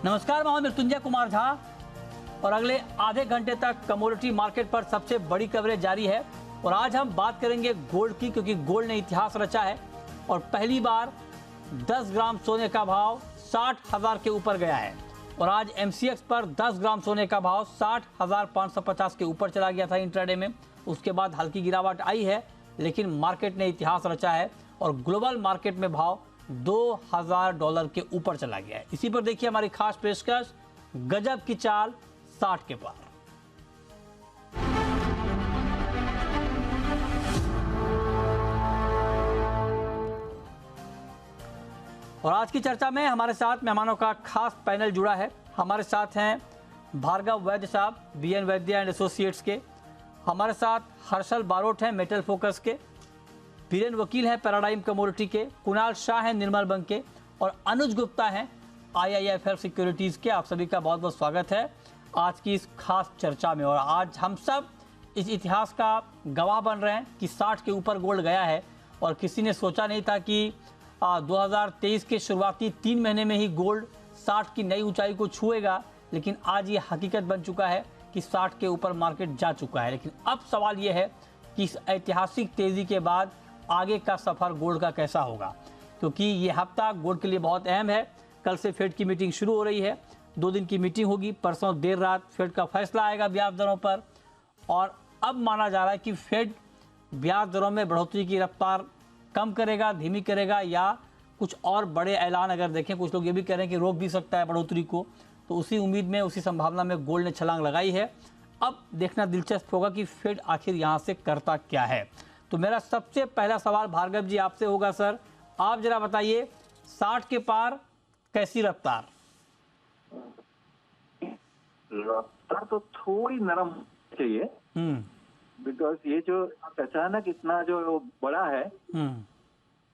नमस्कार, मैं मृत्युंजय कुमार झा और अगले आधे घंटे तक कमोडिटी मार्केट पर सबसे बड़ी कवरेज जारी है। और आज हम बात करेंगे गोल्ड की, क्योंकि गोल्ड ने इतिहास रचा है और पहली बार 10 ग्राम सोने का भाव 60,000 के ऊपर गया है। और आज MCX पर 10 ग्राम सोने का भाव 60,550 के ऊपर चला गया था इंट्राडे में। उसके बाद हल्की गिरावट आई है, लेकिन मार्केट ने इतिहास रचा है और ग्लोबल मार्केट में भाव $2,000 के ऊपर चला गया है। इसी पर देखिए हमारी खास पेशकश, गजब की चाल 60 के पार। और आज की चर्चा में हमारे साथ मेहमानों का खास पैनल जुड़ा है। हमारे साथ हैं भार्गव वैद्य साहब, BN वैद्य एंड एसोसिएट्स के। हमारे साथ हर्षल बारोट हैं, मेटल फोकस के। बीरेन वकील हैं, पैराडाइम कमोडिटी के। कुणाल शाह हैं, निर्मल बैंक के। और अनुज गुप्ता हैं, IIFL सिक्योरिटीज़ के। आप सभी का बहुत बहुत स्वागत है आज की इस खास चर्चा में। और आज हम सब इस इतिहास का गवाह बन रहे हैं कि 60 के ऊपर गोल्ड गया है। और किसी ने सोचा नहीं था कि 2023 के शुरुआती 3 महीने में ही गोल्ड 60 की नई ऊंचाई को छुएगा। लेकिन आज ये हकीकत बन चुका है कि 60 के ऊपर मार्केट जा चुका है। लेकिन अब सवाल ये है कि इस ऐतिहासिक तेज़ी के बाद आगे का सफ़र गोल्ड का कैसा होगा, क्योंकि ये हफ्ता गोल्ड के लिए बहुत अहम है। कल से फेड की मीटिंग शुरू हो रही है, 2 दिन की मीटिंग होगी। परसों देर रात फेड का फैसला आएगा ब्याज दरों पर। और अब माना जा रहा है कि फेड ब्याज दरों में बढ़ोतरी की रफ्तार कम करेगा, धीमी करेगा, या कुछ और बड़े ऐलान अगर देखें, कुछ लोग ये भी कह रहे हैं कि रोक भी सकता है बढ़ोतरी को। तो उसी उम्मीद में, उसी संभावना में गोल्ड ने छलांग लगाई है। अब देखना दिलचस्प होगा कि फेड आखिर यहाँ से करता क्या है। तो मेरा सबसे पहला सवाल भार्गव जी आपसे होगा। सर, आप जरा बताइए, 60 के पार कैसी रफ्तार? रफ्तार तो थोड़ी नरम चाहिए, बिकॉज ये जो अचानक इतना जो बड़ा है,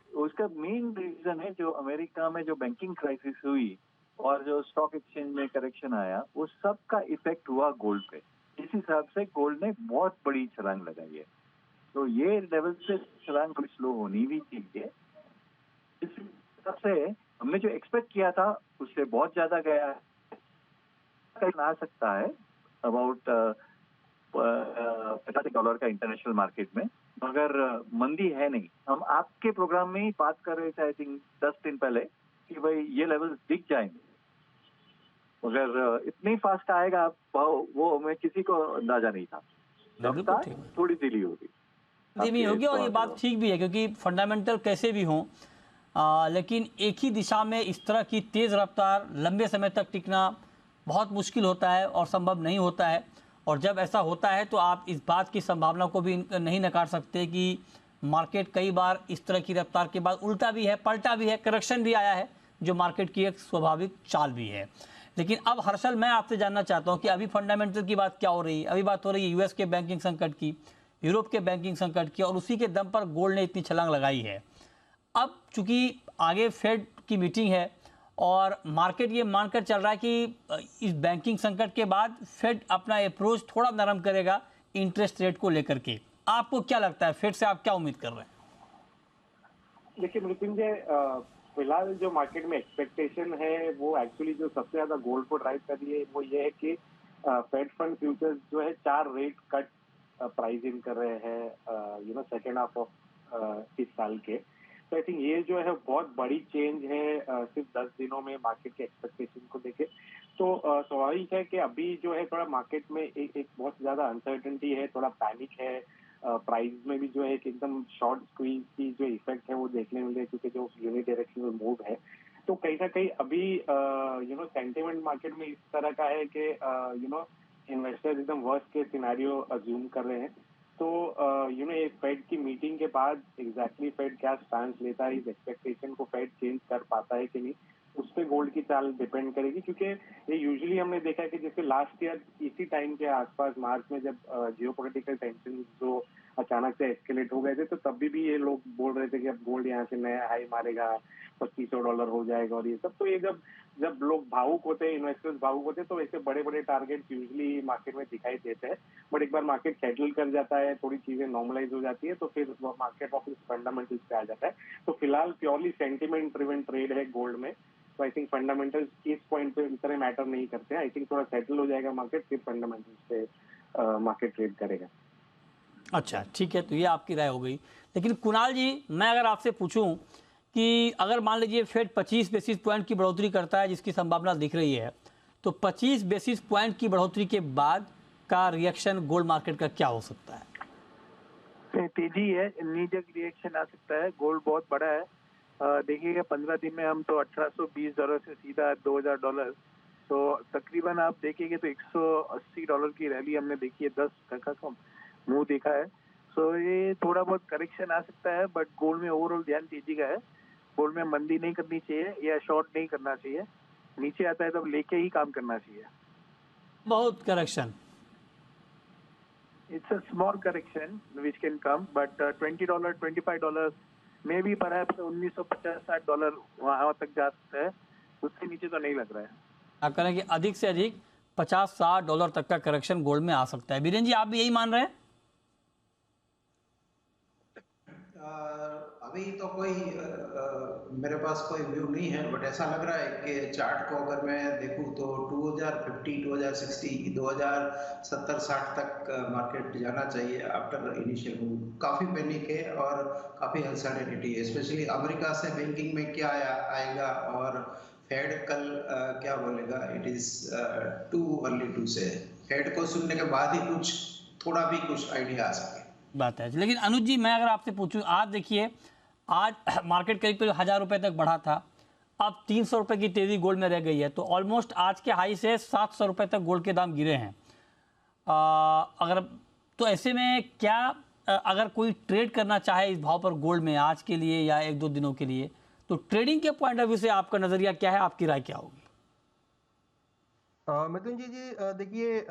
उसका मेन रीजन है जो अमेरिका में जो बैंकिंग क्राइसिस हुई और जो स्टॉक एक्सचेंज में करेक्शन आया, वो सब का इफेक्ट हुआ गोल्ड पे। इस हिसाब से गोल्ड ने बहुत बड़ी छलांग लगाई है। तो ये लेवल से छलांग थोड़ी स्लो होनी भी चाहिए। इस हिसाब से हमने जो एक्सपेक्ट किया था उससे बहुत ज्यादा गया है। आ सकता है अबाउट $50 का इंटरनेशनल मार्केट में, मगर मंदी है नहीं। हम आपके प्रोग्राम में ही बात कर रहे थे आई थिंक 10 दिन पहले कि भाई ये लेवल दिख जाएंगे, मगर इतनी फास्ट आएगा वो हमें किसी को अंदाजा नहीं था। थोड़ी धीमी होगी और ये बात ठीक भी है, क्योंकि फंडामेंटल कैसे भी हों, लेकिन एक ही दिशा में इस तरह की तेज़ रफ्तार लंबे समय तक टिकना बहुत मुश्किल होता है और संभव नहीं होता है। और जब ऐसा होता है तो आप इस बात की संभावना को भी नहीं नकार सकते कि मार्केट कई बार इस तरह की रफ्तार के बाद उल्टा भी है, पलटा भी है, करेक्शन भी आया है, जो मार्केट की एक स्वाभाविक चाल भी है। लेकिन अब हर्षल, मैं आपसे जानना चाहता हूँ कि अभी फंडामेंटल की बात क्या हो रही है? अभी बात हो रही है US के बैंकिंग संकट की, यूरोप के बैंकिंग संकट की, और उसी के दम पर गोल्ड ने इतनी छलांग लगाई है। अब चूंकि आगे फेड की मीटिंग है और मार्केट ये मानकर चल रहा है कि इस बैंकिंग संकट के बाद फेड अपना अप्रोच थोड़ा नरम करेगा इंटरेस्ट रेट को लेकर के। आपको क्या लगता है, फेड से आप क्या उम्मीद कर रहे हैं? देखिए मृत्युंजय, फिलहाल जो मार्केट में एक्सपेक्टेशन है वो एक्चुअली जो सबसे ज्यादा गोल्ड को ड्राइव कर रही है वो ये है कि फेड फंड फ्यूचर्स जो है 4 रेट कट प्राइस इन कर रहे हैं सेकेंड हाफ ऑफ इस साल के। तो आई थिंक ये जो है बहुत बड़ी चेंज है सिर्फ 10 दिनों में मार्केट के एक्सपेक्टेशन को देखे। तो स्वाभाविक है कि अभी जो है थोड़ा मार्केट में एक बहुत ज्यादा अनसर्टेनिटी है, थोड़ा पैनिक है। प्राइस में भी जो है एक एकदम शॉर्ट स्क्वीज की जो इफेक्ट है वो देखने मिले, क्योंकि जो यूनिडायरेक्शनल मूव है। तो कहीं ना कहीं अभी सेंटिमेंट मार्केट में इस तरह का है कि इन्वेस्टर्स एकदम वर्स्ट के सिनेरियो अज्यूम कर रहे हैं। तो ये फेड की मीटिंग के बाद एग्जैक्टली फेड क्या स्टैंड लेता है, इस एक्सपेक्टेशन को फेड चेंज कर पाता है कि नहीं, उस पर गोल्ड की चाल डिपेंड करेगी। क्योंकि ये यूजुअली हमने देखा है कि जैसे लास्ट ईयर इसी टाइम के आसपास मार्च में जब जियोपॉलिटिकल टेंशन जो अचानक से एस्केलेट हो गए थे, तो तब भी ये लोग बोल रहे थे कि अब गोल्ड यहाँ से नया हाई मारेगा, $2500 हो जाएगा और ये सब। तो ये जब लोग भावुक होते हैं, इन्वेस्टर्स भावुक होते हैं, तो ऐसे बड़े बड़े टारगेट यूजुअली मार्केट में दिखाई देते हैं। बट एक बार मार्केट सेटल कर जाता है, थोड़ी चीजें नॉर्मलाइज हो जाती है, तो फिर मार्केट ऑफिस फंडामेंटल्स पे आ जाता है। तो फिलहाल प्योरली सेंटिमेंट ड्रिवन ट्रेड है गोल्ड में। तो आई थिंक फंडामेंटल्स इस पॉइंट पे इतना मैटर नहीं करते हैं। आई थिंक थोड़ा सेटल हो जाएगा मार्केट, फिर फंडामेंटल्स पे मार्केट ट्रेड करेगा। अच्छा ठीक है, तो ये आपकी राय हो गई। लेकिन कुणाल जी, मैं अगर आपसे पूछूं कि अगर मान लीजिए फेड 25 बेसिस पॉइंट की बढ़ोतरी करता है, जिसकी संभावना दिख रही है, तो 25 बेसिस पॉइंट की बढ़ोतरी के बाद का रिएक्शन गोल्ड मार्केट का क्या हो सकता है? तेजी है, नीजक रिएक्शन आ सकता है। गोल्ड बहुत बड़ा है, देखिएगा 15 दिन में हम तो $1820 से सीधा $2000, तो तकरीबन आप देखिएगा तो $180 की रैली हमने देखी है, 10% का मुंह देखा है। सो ये थोड़ा बहुत करेक्शन आ सकता है, बट गोल्ड में ओवरऑल ध्यान तेजी का है। गोल्ड में मंदी नहीं करनी चाहिए या शॉर्ट नहीं करना चाहिए, नीचे आता है तब लेके ही काम करना चाहिए। बहुत correction, it's a small correction which can come, but $20, $25 में भी परहैप्स $1950-60 वहां तक जा सकता है, उससे नीचे तो नहीं लग रहा है। आप कह रहे हैं कि अधिक से अधिक $50-60 तक का करेक्शन गोल्ड में आ सकता है। बीरेन जी, आप भी यही मान रहे हैं? अभी तो कोई मेरे पास कोई व्यू नहीं है, बट ऐसा लग रहा है कि चार्ट को अगर मैं देखूं तो 2050, 2060, 2070-60 तक मार्केट जाना चाहिए आफ्टर इनिशियल मूव। काफ़ी पैनिक है और काफ़ी अनसर्टेनिटी है, स्पेशली अमेरिका से बैंकिंग में क्या आएगा और फेड कल क्या बोलेगा। It is too early to say. Fed को सुनने के बाद ही कुछ थोड़ा भी कुछ आइडिया आ सके बात है। लेकिन अनुज जी, मैं अगर आपसे पूछूं, आज देखिए आज मार्केट करीब करीब 1000 रुपये तक बढ़ा था, अब 300 रुपये की तेज़ी गोल्ड में रह गई है, तो ऑलमोस्ट आज के हाई से 700 रुपये तक गोल्ड के दाम गिरे हैं। अगर तो ऐसे में क्या अगर कोई ट्रेड करना चाहे इस भाव पर गोल्ड में आज के लिए या 1-2 दिनों के लिए, तो ट्रेडिंग के पॉइंट ऑफ व्यू से आपका नज़रिया क्या है, आपकी राय क्या होगी? मिथुन जी देखिए,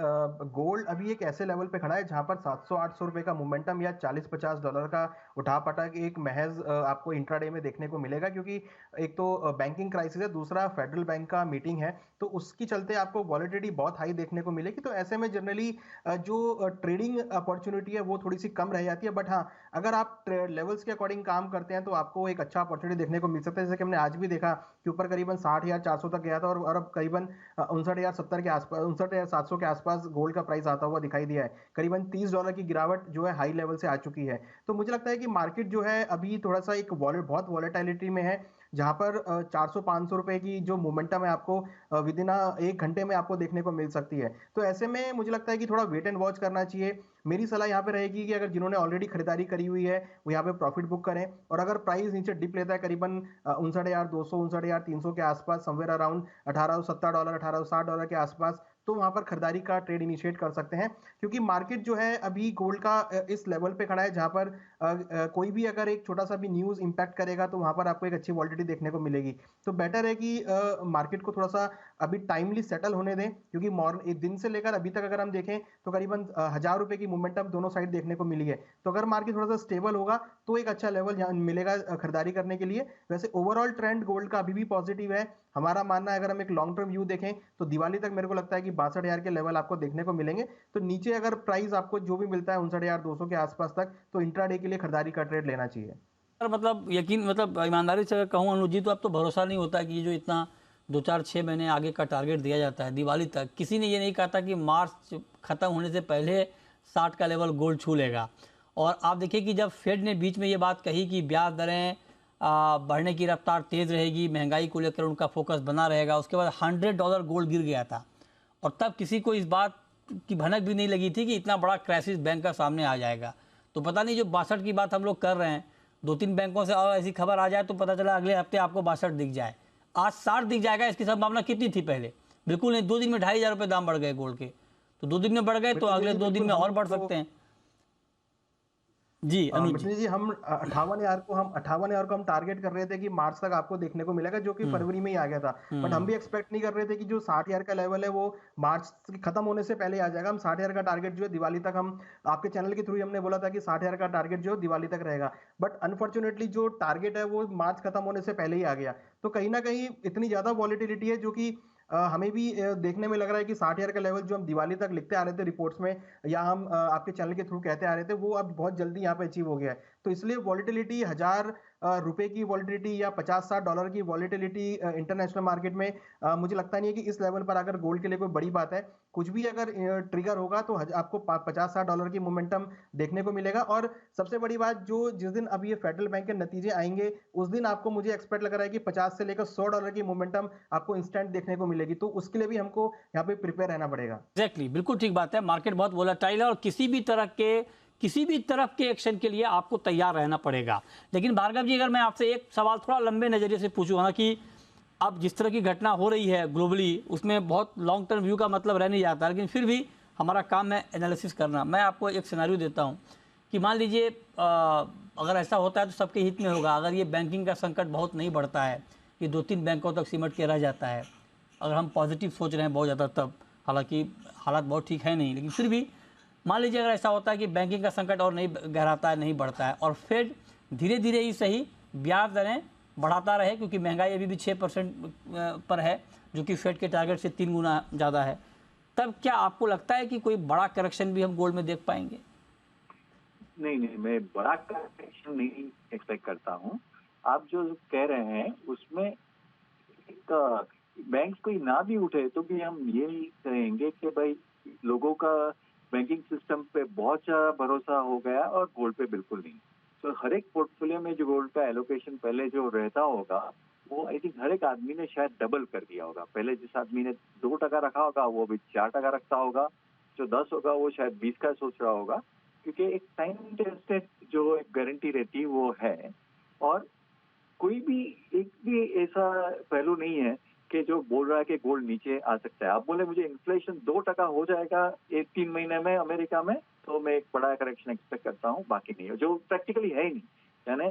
गोल्ड अभी एक ऐसे लेवल पे खड़ा है जहां पर 700-800 रुपए का मोमेंटम या $40-50 का उठापटक एक महज आपको इंट्राडे में देखने को मिलेगा, क्योंकि एक तो बैंकिंग क्राइसिस है, दूसरा फेडरल बैंक का मीटिंग है, तो उसकी चलते आपको वॉलेटिलिटी बहुत हाई देखने को मिलेगी। तो ऐसे में जनरली जो ट्रेडिंग अपॉर्चुनिटी है वो थोड़ी सी कम रह जाती है, बट हाँ, अगर आप लेवल्स के अकॉर्डिंग काम करते हैं तो आपको एक अच्छा अपॉर्चुनिटी देखने को मिल सकता है। जैसे कि हमने आज भी देखा कि ऊपर करीबन 60,400 तक गया था और अब करीबन 59,070 के आसपास, 59,700 के आसपास गोल्ड का प्राइस आता हुआ दिखाई दिया है। करीबन $30 की गिरावट जो है हाई लेवल से आ चुकी है। तो मुझे लगता है कि मार्केट जो है अभी थोड़ा सा एक बहुत वॉलेटिलिटी में है, जहां पर 400-500 रुपए की जो मोमेंटम है आपको विद इन 1 घंटे में आपको देखने को मिल सकती है। तो ऐसे में मुझे लगता है कि थोड़ा वेट एंड वॉच करना चाहिए। मेरी सलाह यहाँ पे रहेगी कि अगर जिन्होंने ऑलरेडी खरीदारी करी हुई है वो यहाँ पे प्रॉफिट बुक करें, और अगर प्राइस नीचे डिप लेता है करीबन 59,200, 59,300 के आसपास, समवेयर अराउंड $1870, $1860 के आसपास, तो वहां पर खरीदारी का ट्रेड इनिशिएट कर सकते हैं। क्योंकि मार्केट जो है अभी गोल्ड का इस लेवल पे खड़ा है जहां पर कोई भी अगर एक छोटा सा भी न्यूज इंपैक्ट करेगा तो वहां पर आपको एक अच्छी वॉलिडिटी देखने को मिलेगी। तो बेटर है कि मार्केट को थोड़ा सा अभी टाइमली सेटल होने दें, क्योंकि एक दिन से लेकर अभी तक अगर हम देखें तो करीबन 1000 रुपए की मूवमेंट दोनों साइड देखने को मिली है। तो अगर मार्केट थोड़ा सा स्टेबल होगा तो एक अच्छा लेवल मिलेगा खरीदारी करने के लिए। वैसे ओवरऑल ट्रेंड गोल्ड का अभी भी पॉजिटिव है। हमारा मानना है अगर हम एक लॉन्ग टर्म व्यू देखें तो दिवाली तक मेरे को लगता है कि 62,000 के लेवल आपको देखने को मिलेंगे। तो नीचे अगर प्राइस आपको जो भी मिलता है 59,200 के आसपास तक, तो इंट्राडे के लिए खरीदारी का ट्रेड लेना चाहिए। मतलब यकीन, मतलब ईमानदारी से अगर कहूँ अनुज जी, तो अब तो भरोसा नहीं होता कि ये जो इतना 2-4-6 महीने आगे का टारगेट दिया जाता है दिवाली तक, किसी ने ये नहीं कहा था कि मार्च खत्म होने से पहले 60 का लेवल गोल्ड छू लेगा। और आप देखिए कि जब फेड ने बीच में ये बात कही कि ब्याज दरें बढ़ने की रफ्तार तेज़ रहेगी, महंगाई को लेकर उनका फोकस बना रहेगा, उसके बाद $100 गोल्ड गिर गया था। और तब किसी को इस बात की भनक भी नहीं लगी थी कि इतना बड़ा क्राइसिस बैंक का सामने आ जाएगा। तो पता नहीं, जो 62 की बात हम लोग कर रहे हैं, 2-3 बैंकों से और ऐसी खबर आ जाए तो पता चला अगले हफ्ते आपको 62 दिख जाए, आज 60 दिख जाएगा। इसकी संभावना कितनी थी पहले? बिल्कुल नहीं। 2 दिन में 2,500 रुपये दाम बढ़ गए गोल्ड के, तो 2 दिन में बढ़ गए तो अगले 2 दिन में और बढ़ सकते हैं। जी अनुज जी, हम 58,000 को हम टारगेट कर रहे थे कि मार्च तक आपको देखने को मिलेगा, जो कि फरवरी में ही आ गया था। बट हम भी एक्सपेक्ट नहीं कर रहे थे कि जो 60,000 का लेवल है वो मार्च खत्म होने से पहले आ जाएगा। हम 60,000 का टारगेट जो है दिवाली तक, हम आपके चैनल के थ्रू हमने बोला था कि 60,000 का टारगेट जो है दिवाली तक रहेगा। बट अनफॉर्चुनेटली जो टारगेट है वो मार्च खत्म होने से पहले ही आ गया। तो कहीं ना कहीं इतनी ज्यादा वॉलिटिलिटी है जो कि हमें भी देखने में लग रहा है कि 60,000 का लेवल जो हम दिवाली तक लिखते आ रहे थे रिपोर्ट्स में, या हम आपके चैनल के थ्रू कहते आ रहे थे, वो अब बहुत जल्दी यहाँ पे अचीव हो गया है। तो इसलिए वॉलिटिलिटी 1000 रुपए की वॉलिटिलिटी या 50-60 डॉलर की वॉलिटिलिटी इंटरनेशनल मार्केट में मुझे लगता नहीं है कि इस लेवल पर अगर गोल्ड के लिए कोई बड़ी बात है। कुछ भी अगर ट्रिगर होगा तो आपको 50-60 डॉलर की मोमेंटम देखने को मिलेगा। और सबसे बड़ी बात, जो जिस दिन अब ये फेडरल बैंक के नतीजे आएंगे उस दिन आपको, मुझे एक्सपेक्ट लग रहा है कि 50 से लेकर 100 डॉलर की मोमेंटम आपको इंस्टेंट देखने को मिलेगी। तो उसके लिए भी हमको यहाँ पे प्रिपेयर रहना पड़ेगा। एग्जैक्टली, बिल्कुल ठीक बात है। मार्केट बहुत वोलेटाइल है और किसी भी तरफ के एक्शन के लिए आपको तैयार रहना पड़ेगा। लेकिन भार्गव जी, अगर मैं आपसे एक सवाल थोड़ा लंबे नजरिए से पूछूँ ना, कि अब जिस तरह की घटना हो रही है ग्लोबली, उसमें बहुत लॉन्ग टर्म व्यू का मतलब रह नहीं जाता, लेकिन फिर भी हमारा काम है एनालिसिस करना। मैं आपको एक सिनेरियो देता हूँ कि मान लीजिए अगर ऐसा होता है तो सबके हित में होगा। अगर ये बैंकिंग का संकट बहुत नहीं बढ़ता है, ये 2-3 बैंकों तक सिमट के रह जाता है, अगर हम पॉजिटिव सोच रहे हैं बहुत ज़्यादा, तब हालांकि हालात बहुत ठीक है नहीं, लेकिन फिर भी मान लीजिए अगर ऐसा होता है कि बैंकिंग का संकट और नहीं गहराता है, नहीं बढ़ता है, और फेड धीरे धीरे ही सही ब्याज दरें बढ़ाता रहे, क्योंकि महंगाई अभी भी 6% पर है, जो कि फेड के टारगेट से 3 गुना ज़्यादा है, तब क्या आपको लगता है कि कोई बड़ा करेक्शन भी हम गोल्ड में देख पाएंगे? नहीं, मैं बड़ा करेक्शन नहीं एक्सपेक्ट करता हूँ। आप जो कह रहे हैं उसमें एक बैंक कोई ना भी उठे तो भी हम यही कहेंगे कि भाई लोगों का बैंकिंग सिस्टम पे बहुत ज़्यादा भरोसा हो गया और गोल्ड पे बिल्कुल नहीं। तो हर एक पोर्टफोलियो में जो गोल्ड का एलोकेशन पहले जो रहता होगा, वो आई थिंक हर एक आदमी ने शायद डबल कर दिया होगा। पहले जिस आदमी ने 2% रखा होगा वो अभी 4% रखता होगा, जो 10 होगा वो शायद 20 का सोच रहा होगा, क्योंकि एक टाइम टेस्टेड जो एक गारंटी रहती वो है। और कोई भी एक भी ऐसा पहलू नहीं है कि जो बोल रहा है कि गोल्ड नीचे आ सकता है। आप बोले मुझे इन्फ्लेशन 2% हो जाएगा 1-3 महीने में अमेरिका में, तो मैं एक बड़ा करेक्शन एक्सपेक्ट करता हूँ, बाकी नहीं है, जो प्रैक्टिकली है ही नहीं। यानी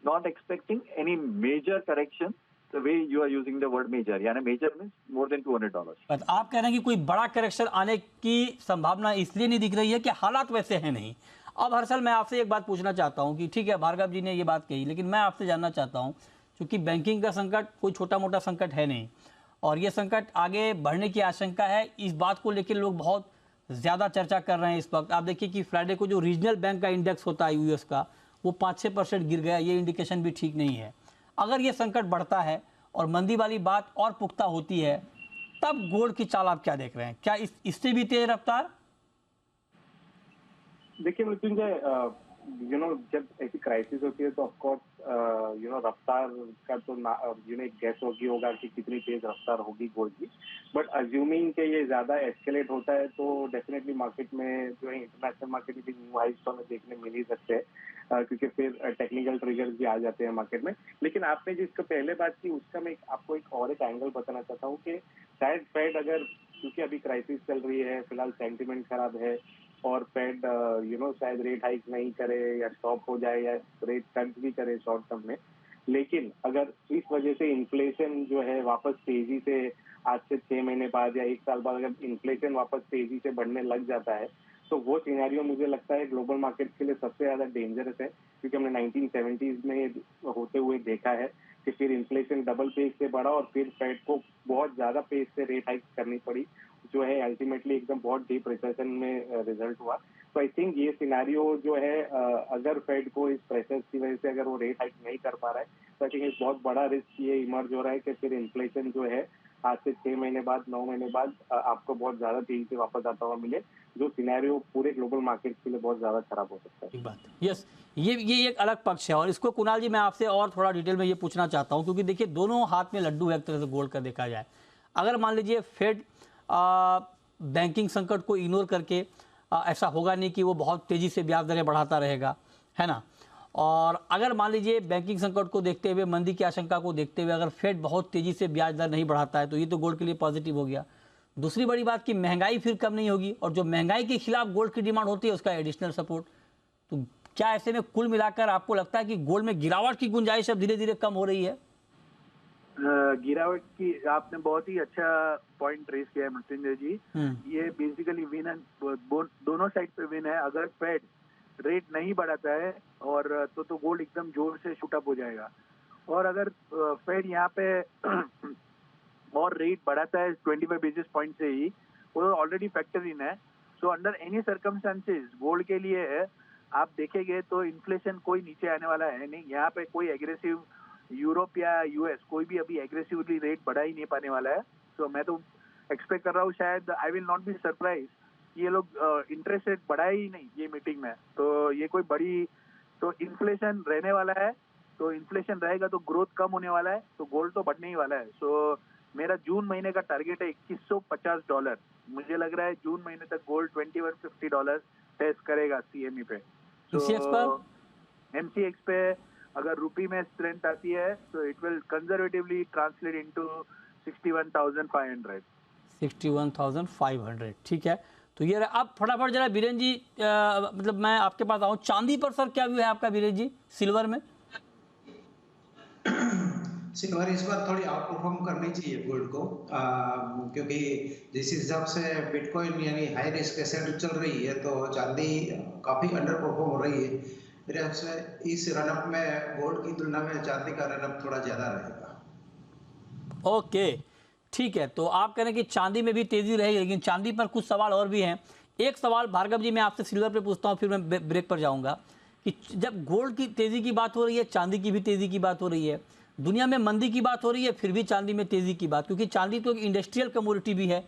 not expecting any major correction the way you are using the word major, यानी मेजर मींस मोर देन $200। आप कह रहे हैं कि कोई बड़ा करेक्शन आने की संभावना इसलिए नहीं दिख रही है कि हालात वैसे हैं नहीं। अब हर्षल, मैं आपसे एक बात पूछना चाहता हूं कि ठीक है, भार्गव जी ने ये बात कही, लेकिन मैं आपसे जानना चाहता हूं, क्योंकि बैंकिंग का संकट कोई छोटा मोटा संकट है नहीं, और ये संकट आगे बढ़ने की आशंका है। इस बात को लेकर लोग बहुत ज़्यादा चर्चा कर रहे हैं इस वक्त। आप देखिए कि फ्राइडे को जो रीजनल बैंक का इंडेक्स होता है यूएस का, वो 5-6% गिर गया। ये इंडिकेशन भी ठीक नहीं है। अगर ये संकट बढ़ता है और मंदी वाली बात और पुख्ता होती है, तब गोल्ड की चाल आप क्या देख रहे हैं? क्या इससे भी तेज रफ्तार? देखिए मृत्युंजय, जब ऐसी क्राइसिस होती है तो ऑफ कोर्स रफ्तार का तो एक गैस होगा कि कितनी तेज रफ्तार होगी गोल्ड की। बट अज्यूमिंग कि ये ज्यादा एस्केलेट होता है तो डेफिनेटली मार्केट में जो है इंटरनेशनल मार्केट में भी न्यू हाइज तो हमें देखने मिल ही सकते हैं, क्योंकि फिर टेक्निकल ट्रिगर्स भी आ जाते हैं मार्केट में। लेकिन आपने जिसका पहले बात की उसका मैं आपको एक एंगल बताना चाहता हूँ कि शायद फेड अगर, क्योंकि अभी क्राइसिस चल रही है, फिलहाल सेंटिमेंट खराब है और फेड शायद रेट हाइक नहीं करे या स्टॉप हो जाए या रेट कट भी करे शॉर्ट टर्म में, लेकिन अगर इस वजह से इन्फ्लेशन जो है वापस तेजी से आज से 6 महीने बाद या 1 साल बाद अगर इन्फ्लेशन वापस तेजी से बढ़ने लग जाता है, तो वो सिनेरियो मुझे लगता है ग्लोबल मार्केट के लिए सबसे ज्यादा डेंजरस है, क्योंकि हमने 1970s में होते हुए देखा है कि फिर इन्फ्लेशन डबल पेस से बढ़ा और फिर फेड को बहुत ज्यादा पेस से रेट हाइक करनी पड़ी, जो है अल्टीमेटली एकदम बहुत डीप रिसेशन में रिजल्ट हुआ। तो आई थिंक ये सिनेरियो जो है, अगर फेड को इस प्रेशर की वजह से अगर वो रेट हाइक नहीं कर पा रहा है, तो आई थिंक एक बहुत बड़ा रिस्क ये इमर्ज हो रहा है कि फिर इन्फ्लेशन जो है आज से 6 महीने बाद 9 महीने बाद आपको बहुत ज्यादा तेजी से वापस आता हुआ मिले, जो सिनेरियो पूरे ग्लोबल मार्केट के लिए बहुत ज्यादा खराब हो सकता है। बात यस, ये एक अलग पक्ष है, और इसको कुणाल जी मैं आपसे और थोड़ा डिटेल में ये पूछना चाहता हूँ, क्योंकि देखिए दोनों हाथ में लड्डू है एक तरह से गोल्ड का देखा जाए। अगर मान लीजिए फेड बैंकिंग संकट को इग्नोर करके, ऐसा होगा नहीं कि वो बहुत तेज़ी से ब्याज दरें बढ़ाता रहेगा, है ना, और अगर मान लीजिए बैंकिंग संकट को देखते हुए, मंदी की आशंका को देखते हुए, अगर फेड बहुत तेज़ी से ब्याज दर नहीं बढ़ाता है, तो ये तो गोल्ड के लिए पॉजिटिव हो गया। दूसरी बड़ी बात कि महंगाई फिर कम नहीं होगी, और जो महंगाई के खिलाफ गोल्ड की डिमांड होती है उसका एडिशनल सपोर्ट। तो क्या ऐसे में कुल मिलाकर आपको लगता है कि गोल्ड में गिरावट की गुंजाइश अब धीरे धीरे कम हो रही है? गिरावट की आपने बहुत ही अच्छा पॉइंट रेस किया है मृत्युंजय जी। ये बेसिकली विन है, दोनों साइड पे विन है। अगर फेड रेट नहीं बढ़ाता है और तो गोल्ड एकदम जोर से शूट अप हो जाएगा, और अगर फेड यहाँ पे और रेट बढ़ाता है 25 बेसिस पॉइंट से ही, वो ऑलरेडी फैक्टर इन है। So under any circumstances gold के लिए आप देखेंगे तो इन्फ्लेशन कोई नीचे आने वाला है नहीं। यहाँ पे कोई एग्रेसिव यूरोप या यूएस कोई भी अभी एग्रेसिवली रेट बढ़ा ही नहीं पाने वाला है। तो मैं तो एक्सपेक्ट कर रहा हूँ, शायद I will not be surprise, ये लोग इंटरेस्ट रेट बढ़ाए ही नहीं ये मीटिंग में। तो ये कोई बड़ी, तो इन्फ्लेशन रहने वाला है, तो इन्फ्लेशन रहेगा तो ग्रोथ कम होने वाला है, तो गोल्ड तो बढ़ने ही वाला है। सो मेरा जून महीने का टारगेट है $2150। मुझे लग रहा है जून महीने तक गोल्ड $2150 टेस्ट करेगा सीएमई पे। एमसीएक्स पे अगर रुपी में स्ट्रेंथ आती है तो it will conservatively translate into 61,500। 61,500, ठीक है। तो ये अब फटाफट जरा बीरेन जी, मतलब मैं आपके पास आऊँ, चांदी पर सर क्या व्यू है आपका बीरेन जी, सिल्वर में? सिल्वर इस बार थोड़ी आउट परफॉर्म करनी चाहिए गोल्ड को, क्योंकि जिस हिसाब से बिटकॉइन यानी हाई रिस्क एसेट चल रही है, तो चांदी काफी अंडर परफॉर्म हो रही है। मेरे हिसाब से इस रनअप में गोल्ड की तुलना में चांदी का रनअप थोड़ा ज्यादा रहेगा। ओके, ठीक है। तो आप कह रहे हैं कि चांदी में भी तेजी रहेगी, लेकिन चांदी पर कुछ सवाल और भी हैं। एक सवाल भार्गव जी मैं आपसे सिल्वर पे पूछता हूँ, फिर मैं ब्रेक पर जाऊंगा कि जब गोल्ड की तेजी की बात हो रही है, चांदी की भी तेजी की बात हो रही है, दुनिया में मंदी की बात हो रही है, फिर भी चांदी में तेजी की बात, क्योंकि चांदी तो एक इंडस्ट्रियल कमोडिटी भी है।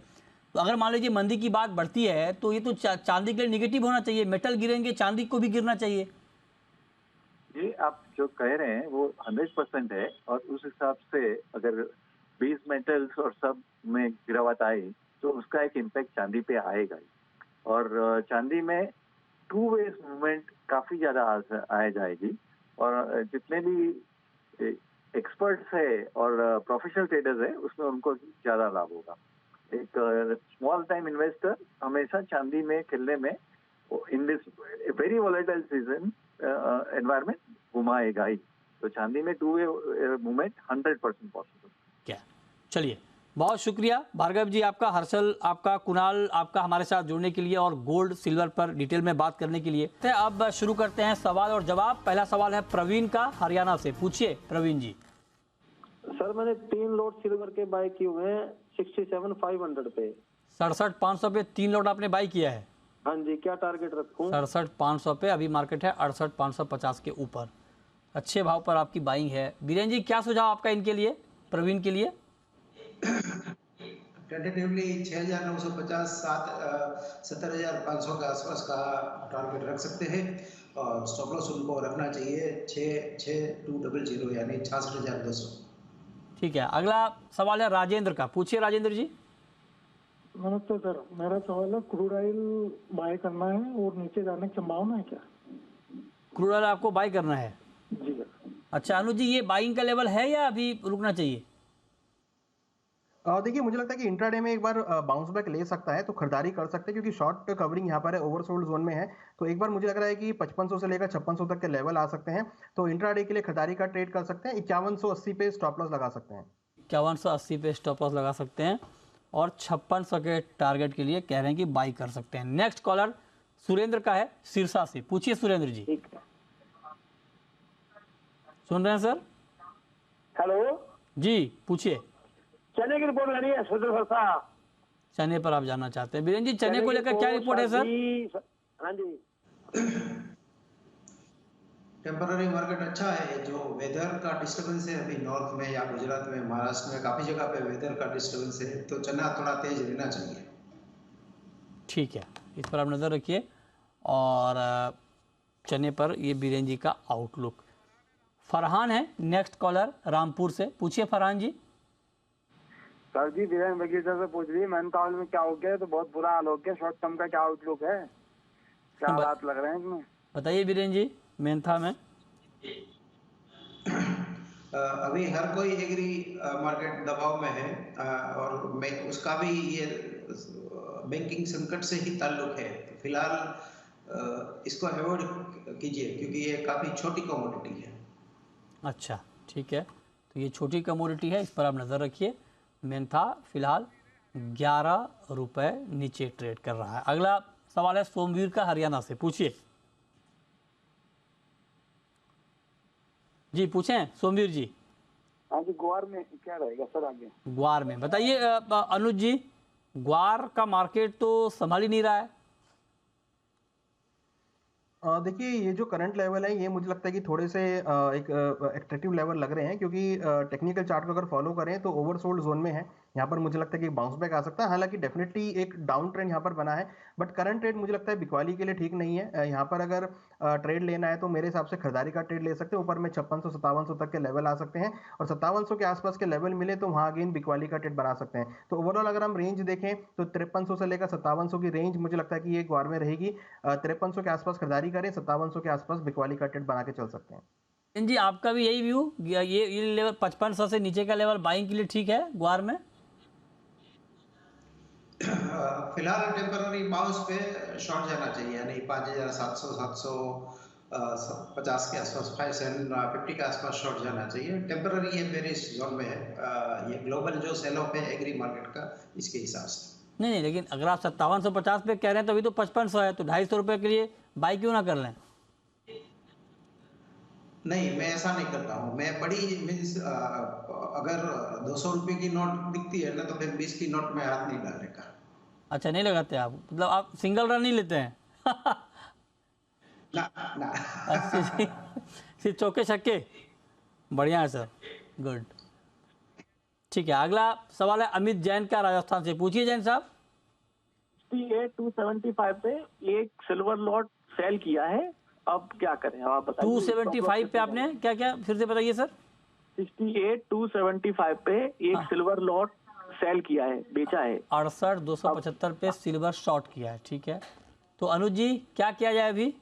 तो अगर मान लीजिए मंदी की बात बढ़ती है तो ये तो चांदी के लिए निगेटिव होना चाहिए, मेटल गिरेंगे चांदी को भी गिरना चाहिए। ये आप जो कह रहे हैं वो 100% है, और उस हिसाब से अगर बेस मेटल्स और सब में गिरावट आई तो उसका एक इम्पैक्ट चांदी पे आएगा ही। और चांदी में टू वेज मूवमेंट काफी ज्यादा आ जाएगी, और जितने भी एक्सपर्ट्स है और प्रोफेशनल ट्रेडर्स है उसमें उनको ज्यादा लाभ होगा। एक स्मॉल टाइम इन्वेस्टर हमेशा चांदी में खेलने में in this very volatile season environment घुमाएगा ही। तो चांदी में टू वे मूवमेंट 100% पॉसिबल। क्या, चलिए बहुत शुक्रिया भार्गव जी आपका, हर्षल आपका, कुणाल आपका हमारे साथ जुड़ने के लिए और गोल्ड सिल्वर पर डिटेल में बात करने के लिए। अब शुरू करते हैं सवाल और जवाब। पहला सवाल है प्रवीण का, हरियाणा से। पूछिए प्रवीण जी। सर मैंने 3 लॉट सिल्वर के बाय किए हुए हैं 67,500 पे। 67,500 पे 3 लॉट आपने बाय किया है? हाँ जी, क्या टारगेट रखूं? 67,500 पे, अभी मार्केट है 68,550 के ऊपर, अच्छे भाव पर आपकी बाइंग है। बीरेन जी क्या सुझाव आपका इनके लिए, प्रवीण के लिए? टेंटेटिवली 6,950 70,500 के आसपास का टारगेट रख सकते हैं, और स्टॉप लॉस उनको रखना चाहिए 6,200 यानी 66,200। ठीक है, अगला सवाल है राजेंद्र का। पूछिए राजेंद्र जी। नमस्ते सर, मेरा सवाल है क्रूड ऑयल बाय करना है और नीचे जाने की संभावना है क्या? क्रूड ऑयल आपको बाय करना है? जी सर। अच्छा अनुज जी, ये बाइंग का लेवल है या अभी रुकना चाहिए? देखिए मुझे लगता है कि इंट्राडे में एक बार बाउंस बैक ले सकता है, तो खरीदारी कर सकते हैं, क्योंकि शॉर्ट कवरिंग यहाँ पर है, ओवरसोल्ड जोन में है। तो एक बार मुझे लग रहा है कि 5500 से लेकर 5600 तक के लेवल आ सकते हैं, तो इंट्राडे के लिए खरीदारी का ट्रेड कर सकते हैं। 5180 पे स्टॉप लॉस लगा सकते हैं। 5180 पे स्टॉप लॉस लगा सकते हैं, और 5600 के टारगेट के लिए कह रहे हैं कि बाई कर सकते हैं। नेक्स्ट कॉलर सुरेंद्र का है, सिरसा से। पूछिए सुरेंद्र जी। सुन रहे हैं सर? हेलो जी पूछिए। चने की रिपोर्ट लेनी है सर। चने पर आप जानना चाहते हैं। बीरेन जी चने को लेकर क्या रिपोर्ट है सर? हाँ जी, टेम्पररी मार्केट अच्छा है। जो वेदर का डिस्टर्बेंस है अभी नॉर्थ में या गुजरात में, महाराष्ट्र में काफी जगह पे वेदर का डिस्टर्बेंस है, तो चना थोड़ा तेज रहना चाहिए। ठीक है, इस पर आप नजर रखिए। और चने पर ये बीरेन जी का आउटलुक। फरहान है नेक्स्ट कॉलर रामपुर से। पूछिए फरहान जी। सर जी बीरेन बगीचा से पूछ रही है, मेहनता में क्या हो गया, तो बहुत बुरा हाल हो गया। शॉर्ट टर्म का क्या आउटलुक है, क्या हालात लग रहे हैं इसमें? बताइए बीरेन जी मेहनता में। अभी हर कोई एग्री मार्केट दबाव में है, और उसका भी ये बैंकिंग संकट से ही ताल्लुक है। तो फिलहाल इसको अवॉइड कीजिए, क्योंकि ये काफी छोटी कमोडिटी है। अच्छा ठीक है, तो ये छोटी कमोडिटी है, इस पर आप नज़र रखिए। मेहनता फिलहाल 11 रुपये नीचे ट्रेड कर रहा है। अगला सवाल है सोमवीर का, हरियाणा से। पूछिए जी, पूछें सोमवीर जी। हाँ जी, ग्वार में क्या रहेगा सर आगे? ग्वार में बताइए अनुज जी। ग्वार का मार्केट तो संभाल ही नहीं रहा है। देखिए ये जो करंट लेवल है ये मुझे लगता है कि थोड़े से एक एट्रैक्टिव लेवल लग रहे हैं, क्योंकि टेक्निकल चार्ट को अगर फॉलो करें तो ओवरसोल्ड जोन में है। यहाँ पर मुझे लगता है कि बाउंस बैक आ सकता है। हालांकि डेफिनेटली एक डाउन ट्रेंड यहाँ पर बना है, बट करंट ट्रेड मुझे लगता है बिकवाली के लिए ठीक नहीं है। यहाँ पर अगर ट्रेड लेना है तो मेरे हिसाब से खरीदारी का ट्रेड ले सकते हैं। ऊपर में 5600-5700 तक के लेवल आ सकते हैं, और 5700 के आसपास के लेवल मिले तो वहाँ अगेन बिकवाली का ट्रेड बना सकते हैं। तो ओवरऑल अगर हम रेंज देखें तो 5300 से लेकर 5700 की रेंज मुझे लगता है कि ये एक बार में रहेगी। 5300 के आसपास खरीदारी करें, 5700 के आसपास बिकवाली का ट्रेड बना के चल सकते हैं। जी आपका भी यही व्यू, ये लेवल 5500 से नीचे का लेवल बाइंग के लिए ठीक है ग्वार में? फिलहाल टेम्पररी बाउंस पे शॉर्ट जाना चाहिए, यानी 5700 750 के आसपास 5750 के आसपास शॉर्ट जाना चाहिए। टेम्पररी ये मेरे इस जोन में है। ये ग्लोबल जो सेल ऑफ है एग्री मार्केट का, इसके हिसाब से नहीं, लेकिन अगर आप 5750 पे कह रहे हैं तो अभी तो 5500 है, तो 250 रुपये के लिए बाई क्यों ना कर लें? नहीं, मैं ऐसा नहीं करता हूँ। मैं बड़ी मीन्स अगर 200 रुपये की नोट दिखती है ना तो फिर 20 की नोट में हाथ नहीं डालने का। अच्छा, नहीं लगाते आप, मतलब आप सिंगल रन नहीं लेते हैं? ना। सिर्फ चौके छक्के? बढ़िया है सर, गुड। ठीक है, अगला सवाल है अमित जैन का राजस्थान से। पूछिए जैन साहब। 275 पे एक सिल्वर लॉट सेल किया है, अब क्या करें आप बताइए। 275 पे आपने क्या क्या फिर से बताइए सर? 275 पे एक सिल्वर लॉट सेल किया है, बेचा है। 68,275 पे सिल्वर शॉर्ट किया है, ठीक है। तो अनुज जी क्या किया जाए अभी?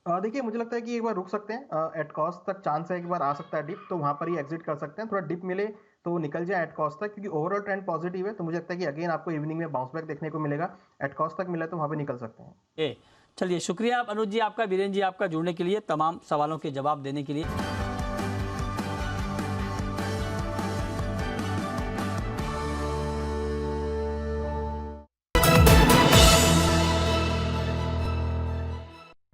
देखिए मुझे लगता है कि एक बार रुक सकते हैं। एट कॉस्ट तक चांस है, एक बार आ सकता है डिप, तो वहां पर ही एग्जिट कर सकते हैं। थोड़ा डिप मिले तो निकल जाए एट कॉस्ट तक, क्योंकि ओवरऑल ट्रेंड पॉजिटिव है। तो मुझे लगता है कि अगेन आपको इवनिंग में बाउंस बैक देखने को मिलेगा। एट कॉस्ट तक मिला तो वहां पे निकल सकते हैं। चलिए, शुक्रिया अनुज जी आपका, वीरेंद्र जी आपका जुड़ने के लिए, तमाम सवालों के जवाब देने के लिए।